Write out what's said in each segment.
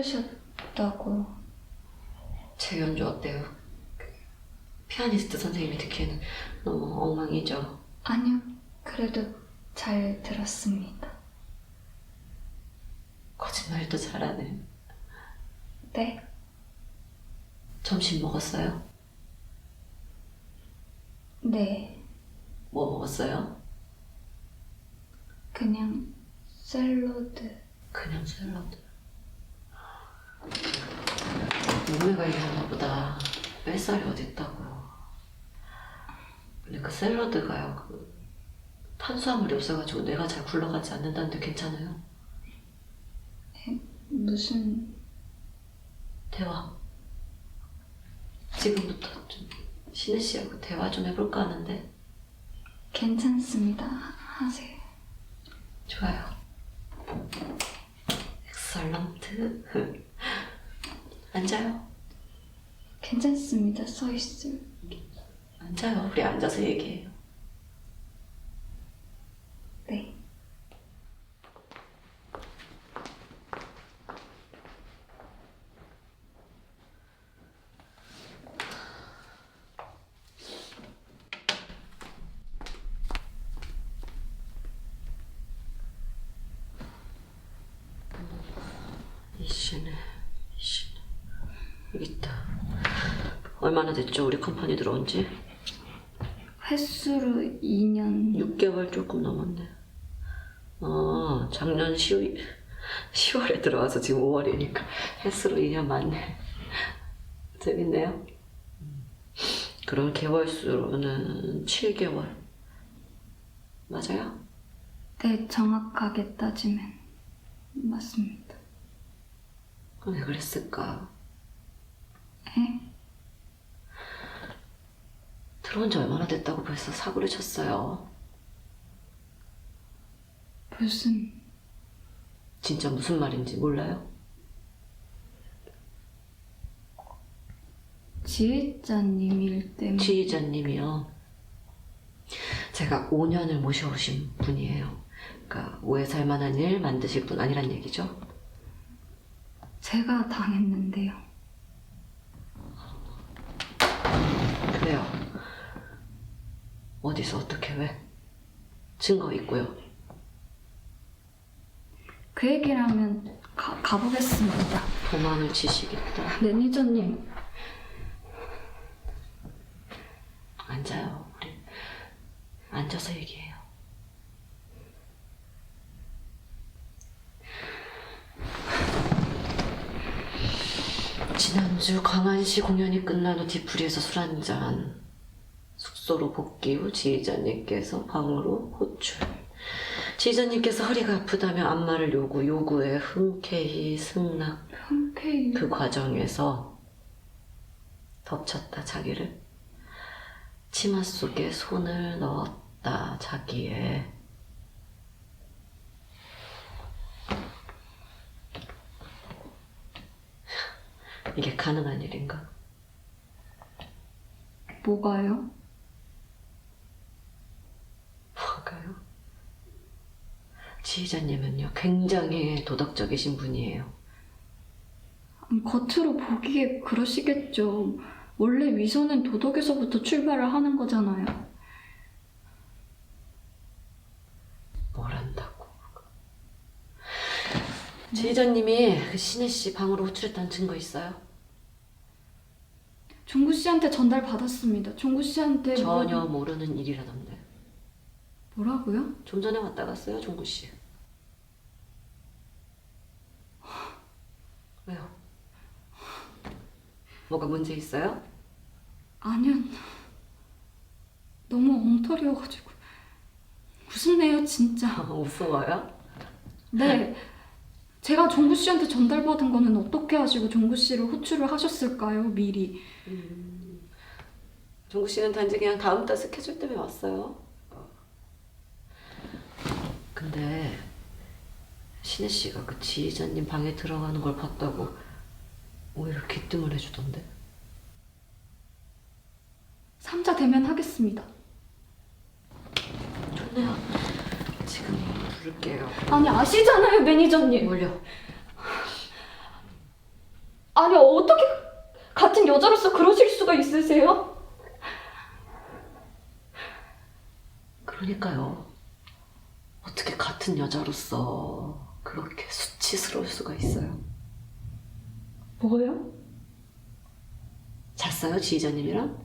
들으셨다고. 제 연주 어때요? 피아니스트 선생님이 듣기에는 너무 엉망이죠. 아니요, 그래도 잘 들었습니다. 거짓말도 잘하네. 네? 점심 먹었어요? 네, 뭐 먹었어요? 그냥 샐러드. 그냥 샐러드. 몸매 관리하나 보다. 뱃살이 어딨다고. 근데 그 샐러드가요, 탄수화물이 없어가지고 뇌가 잘 굴러가지 않는다는데 괜찮아요? 무슨... 대화. 지금부터 좀 신혜 씨하고 대화 좀 해볼까 하는데. 괜찮습니다. 하세요. 좋아요. 엑설런트. 앉아요. 괜찮습니다. 서 있을. 앉아요. 우리 앉아서 얘기해요. 네. 이씨네. 여기 있다. 얼마나 됐죠? 우리 컴퍼니 들어온 지? 횟수로 2년. 6개월 조금 넘었네. 작년 10월에 들어와서 지금 5월이니까 횟수로 2년 맞네. 재밌네요. 그럼 개월 수로는 7개월. 맞아요? 네, 정확하게 따지면 맞습니다. 왜 그랬을까? 에? 들어온 지 얼마나 됐다고 벌써 사고를 쳤어요. 무슨... 진짜 무슨 말인지 몰라요? 지휘자님 일 때문에. 지휘자님이요. 제가 5년을 모셔오신 분이에요. 그러니까 오해 살 만한 일 만드실 분 아니란 얘기죠? 제가 당했는데요. 그래요. 어디서 어떻게 왜? 증거 있고요. 그 얘기를 하면 가보겠습니다. 도망을 치시겠다. 매니저님. 앉아요. 우리 앉아서 얘기해요. 지난주 광안시 공연이 끝난 후 뒤풀이에서 술 한잔. 숙소로 복귀 후 지휘자님께서 방으로 호출. 지휘자님께서 허리가 아프다며 안마를 요구에 흔쾌히 승낙. 흔쾌히. 그 과정에서 덮쳤다 자기를. 치마 속에 손을 넣었다 자기의. 이게 가능한 일인가? 뭐가요? 뭐가요? 지휘자님은요, 굉장히 도덕적이신 분이에요. 겉으로 보기에 그러시겠죠. 원래 위선은 도덕에서부터 출발을 하는 거잖아요. 뭘 안다고. 지휘자님이 그 신혜 씨 방으로 호출했다는 증거 있어요? 종구 씨한테 전달받았습니다. 종구 씨한테 전혀 모르는 일이라던데. 뭐라고요? 좀 전에 왔다 갔어요, 종구 씨. 왜요? 뭐가 문제 있어요? 아니요. 너무 엉터리여가지고. 무섭네요, 진짜. 무서워요? 네. 제가 종구 씨한테 전달받은 거는 어떻게 하시고 종구 씨를 호출을 하셨을까요, 미리? 종구 씨는 단지 그냥 다음 달 스케줄 때문에 왔어요. 근데 신혜 씨가 그 지휘자님 방에 들어가는 걸 봤다고 오히려 귀뜸을 해주던데. 3자 대면하겠습니다. 좋네요. 지금 부를게요. 아니 아시잖아요, 매니저님. 뭘요? 아니, 어떻게 같은 여자로서 그러실 수가 있으세요? 그러니까요. 어떻게 같은 여자로서 그렇게 수치스러울 수가 있어요? 뭐요? 잤어요, 지휘자님이랑?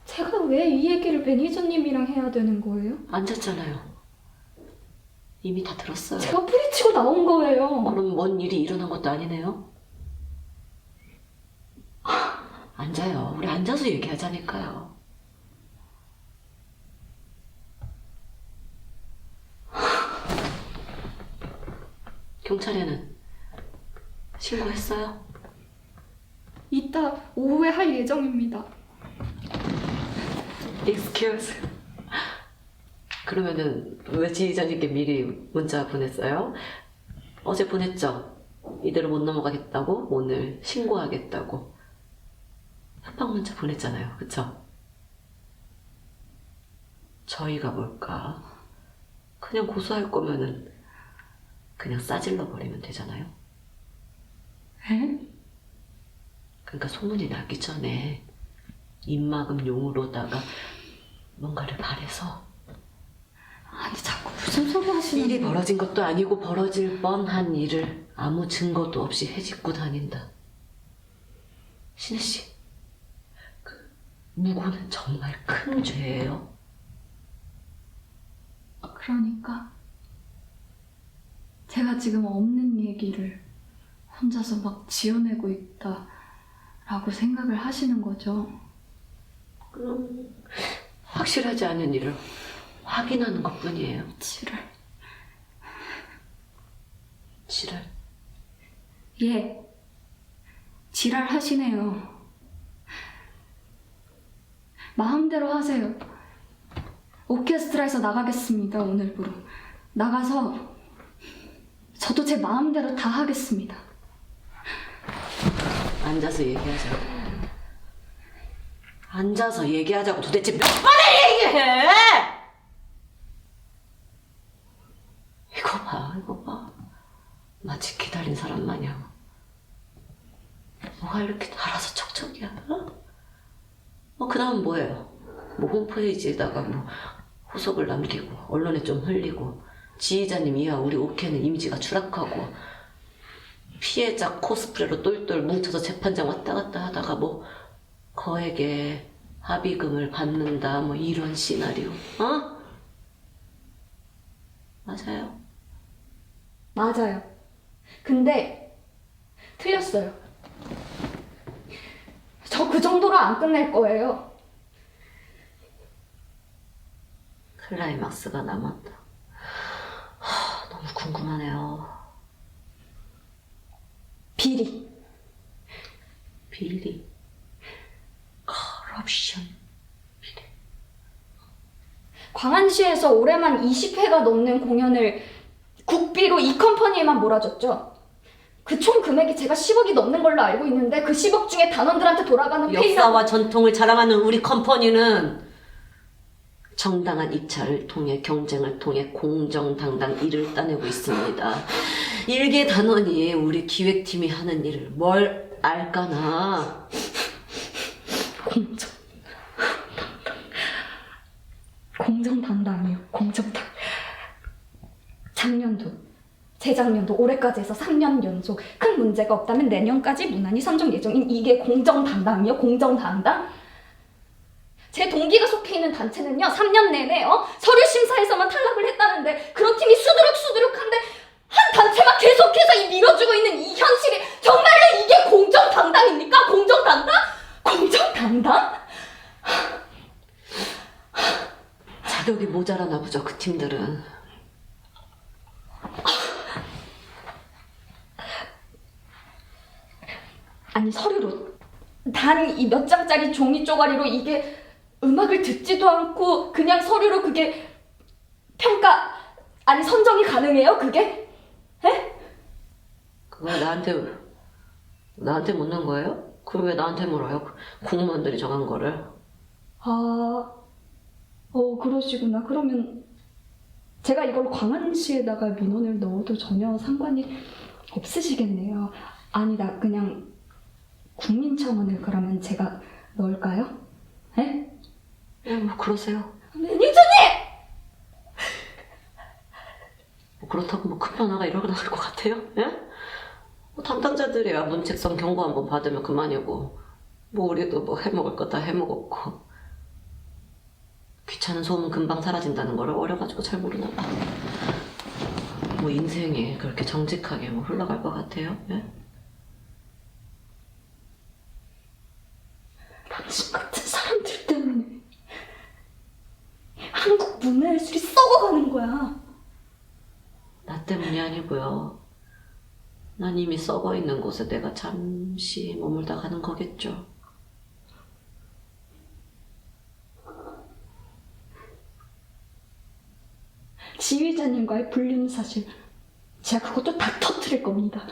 제가 왜 이 얘기를 매니저님이랑 해야 되는 거예요? 안 잤잖아요. 이미 다 들었어요. 제가 뿌리치고 나온 거예요. 그럼 뭔 일이 일어난 것도 아니네요? 앉아요. 우리 앉아서 얘기하자니까요. 경찰에는 신고했어요? 이따 오후에 할 예정입니다. Excuse. 그러면은 왜 지휘자님께 미리 문자 보냈어요? 어제 보냈죠? 이대로 못 넘어가겠다고, 오늘 신고하겠다고. 협박 문자 보냈잖아요. 그쵸? 저희가 뭘까? 그냥 고소할 거면은 그냥 싸질러 버리면 되잖아요. 에? 그러니까 소문이 나기 전에 입막음 용으로다가 뭔가를 바래서 아니, 자꾸 무슨 소리 하시는 일이 거예요? 벌어진 것도 아니고 벌어질 뻔한 일을 아무 증거도 없이 헤집고 다닌다. 신혜 씨, 그 무고는 정말 큰 죄예요. 그러니까 제가 지금 없는 얘기를 혼자서 막 지어내고 있다라고 생각을 하시는 거죠. 그럼 확실하지 않은 일을 확인하는 것뿐이에요. 지랄. 지랄. 예. 지랄 하시네요. 마음대로 하세요. 오케스트라에서 나가겠습니다, 오늘부로. 나가서 저도 제 마음대로 다 하겠습니다. 앉아서 얘기하자고. 앉아서 얘기하자고 도대체 몇 번을 얘기해! 이거 봐, 이거 봐. 마치 기다린 사람 마냥. 뭐가 이렇게 알아서 척척이야? 어? 그 다음 뭐예요? 뭐 홈페이지에다가 뭐 후속을 남기고 언론에 좀 흘리고 지휘자님 이하 우리 오케는 이미지가 추락하고 피해자 코스프레로 똘똘 뭉쳐서 재판장 왔다 갔다 하다가 뭐 거액의 합의금을 받는다 뭐 이런 시나리오. 어? 맞아요. 맞아요. 근데 틀렸어요. 저 그 정도로 안 끝낼 거예요. 클라이막스가 남았다. 너무 궁금하네요. 비리. 비리. 커럽션. 비리. 광안시에서 올해만 20회가 넘는 공연을 국비로 이 컴퍼니에만 몰아줬죠. 그 총 금액이 제가 10억이 넘는 걸로 알고 있는데 그 10억 중에 단원들한테 돌아가는 페이가 역사와 전통을 자랑하는 우리 컴퍼니는 정당한 입찰을 통해 경쟁을 통해 공정당당 일을 따내고 있습니다. 일개 단원이 우리 기획팀이 하는 일을 뭘 알까나. 공정당당이요. 공정당. 작년도, 재작년도, 올해까지 해서 3년 연속 큰 문제가 없다면 내년까지 무난히 선정 예정인 이게 공정당당이요. 공정당당. 제 동기가 속해 있는 단체는요, 3년 내내 서류 심사에서만 탈락을 했다는데 그런 팀이 수두룩수두룩한데 한 단체만 계속해서 이 밀어주고 있는 이 현실이 정말로 이게 공정당당입니까? 공정당당? 공정당당? 자격이 모자라나 보죠, 그 팀들은. 아니, 서류로 단 이 몇 장짜리 종이 쪼가리로 이게 음악을 듣지도 않고 그냥 서류로 그게 평가 아니 선정이 가능해요? 그게? 에? 그걸 나한테 묻는 거예요? 그걸 왜 나한테 물어요? 공무원들이 정한 거를. 아, 그러시구나. 그러면 제가 이걸 광안시에다가 민원을 넣어도 전혀 상관이 없으시겠네요. 아니다, 그냥 국민청원을 그러면 제가 넣을까요? 네? 예, 뭐 그러세요. 매니저님! 뭐 그렇다고 뭐 큰 변화가 일어날 것 같아요? 예? 뭐 담당자들이야 문책성 경고 한번 받으면 그만이고 뭐 우리도 뭐 해먹을 거 다 해먹었고 귀찮은 소문 금방 사라진다는 거를 어려가지고 잘 모르나 봐. 뭐 인생이 그렇게 정직하게 뭐 흘러갈 것 같아요? 예? 당신 같은 사람들 때문에 한국 문화예술이 썩어가는 거야. 나 때문이 아니고요. 난 이미 썩어 있는 곳에 내가 잠시 머물다 가는 거겠죠. 지휘자님과의 불륜 사실, 제가 그것도 다 터뜨릴 겁니다.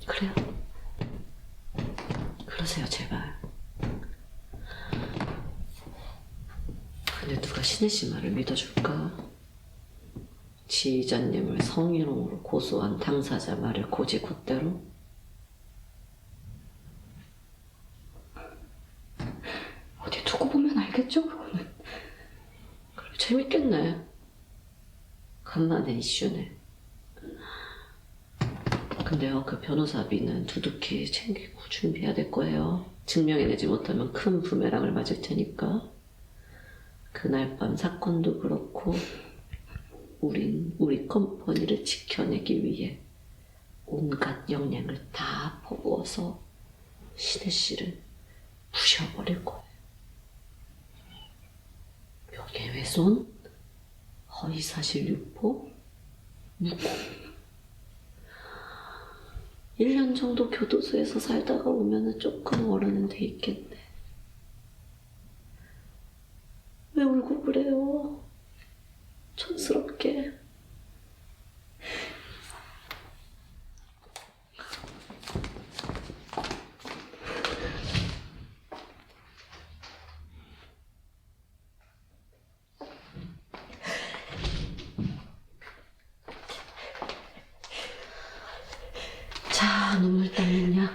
그래요. 그러세요, 제발. 근데 누가 신혜 씨 말을 믿어줄까? 지휘자님을 성희롱으로 고소한 당사자 말을 고지곧대로? 어디 두고 보면 알겠죠, 그거는. 그래, 재밌겠네. 간만에 이슈네. 근데요, 그 변호사비는 두둑히 챙기고 준비해야 될 거예요. 증명해내지 못하면 큰 부메랑을 맞을 테니까. 그날 밤 사건도 그렇고 우린 우리 컴퍼니를 지켜내기 위해 온갖 역량을 다 퍼부어서 신혜 씨를 부셔버릴 거예요. 명예훼손, 허위사실 유포, 무고. 1년 정도 교도소에서 살다가 오면은 조금 어른은 돼 있겠네. 왜 울고 그래요? 촌스럽게. 자, 눈물 닦느냐?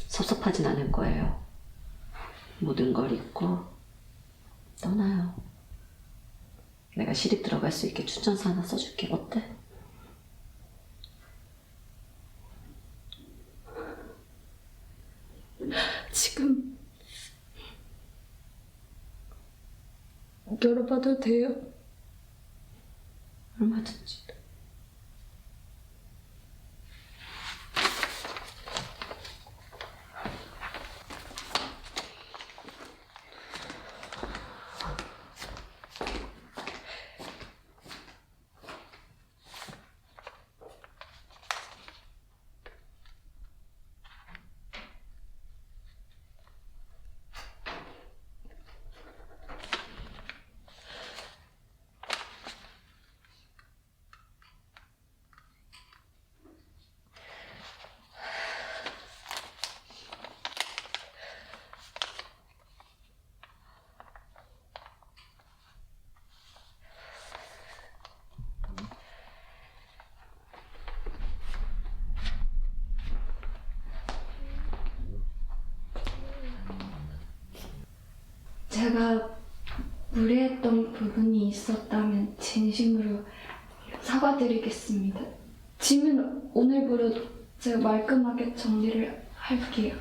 섭섭하진 않을 거예요. 모든 걸 잊고 떠나요. 내가 시립 들어갈 수 있게 추천서 하나 써줄게. 어때? 지금 열어봐도 돼요? 얼마든지. 제가 무례했던 부분이 있었다면 진심으로 사과드리겠습니다. 짐은 오늘부로 제가 말끔하게 정리를 할게요.